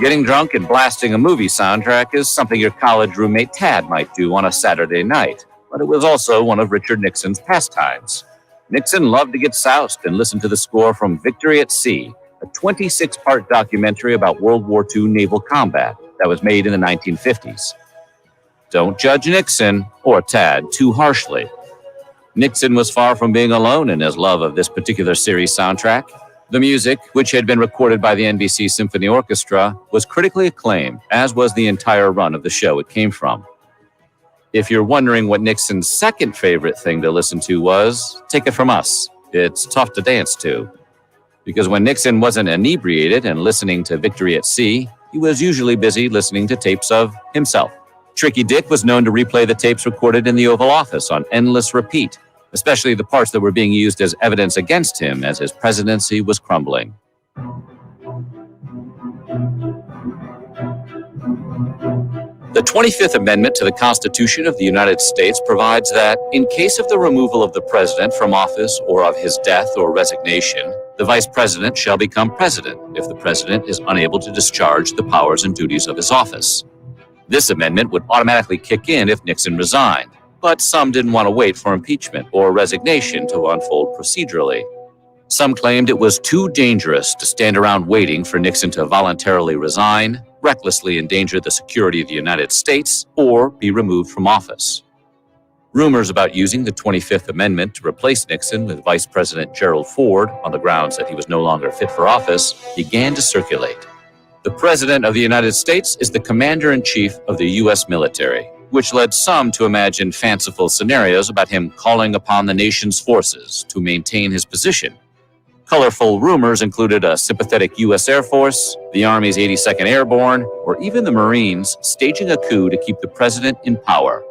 Getting drunk and blasting a movie soundtrack is something your college roommate Tad might do on a Saturday night, but it was also one of Richard Nixon's pastimes. Nixon loved to get soused and listen to the score from Victory at Sea, a 26-part documentary about World War II naval combat that was made in the 1950s. Don't judge Nixon, or Tad, too harshly. Nixon was far from being alone in his love of this particular series soundtrack. The music, which had been recorded by the NBC Symphony Orchestra, was critically acclaimed, as was the entire run of the show it came from. If you're wondering what Nixon's second favorite thing to listen to was, take it from us. It's tough to dance to. Because when Nixon wasn't inebriated and listening to Victory at Sea, he was usually busy listening to tapes of himself. Tricky Dick was known to replay the tapes recorded in the Oval Office on endless repeat, especially the parts that were being used as evidence against him as his presidency was crumbling. The 25th Amendment to the Constitution of the United States provides that, in case of the removal of the president from office or of his death or resignation, the vice president shall become president if the president is unable to discharge the powers and duties of his office. This amendment would automatically kick in if Nixon resigned, but some didn't want to wait for impeachment or resignation to unfold procedurally. Some claimed it was too dangerous to stand around waiting for Nixon to voluntarily resign, recklessly endanger the security of the United States, or be removed from office. Rumors about using the 25th Amendment to replace Nixon with Vice President Gerald Ford on the grounds that he was no longer fit for office began to circulate. The President of the United States is the Commander-in-Chief of the U.S. military, which led some to imagine fanciful scenarios about him calling upon the nation's forces to maintain his position. Colorful rumors included a sympathetic U.S. Air Force, the Army's 82nd Airborne, or even the Marines staging a coup to keep the president in power.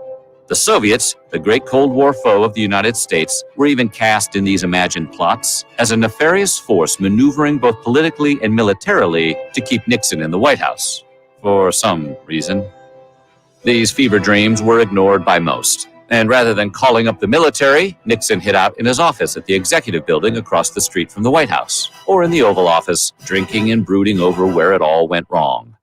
The Soviets, the great Cold War foe of the United States, were even cast in these imagined plots as a nefarious force maneuvering both politically and militarily to keep Nixon in the White House, for some reason. These fever dreams were ignored by most, and rather than calling up the military, Nixon hid out in his office at the Executive Building across the street from the White House, or in the Oval Office, drinking and brooding over where it all went wrong.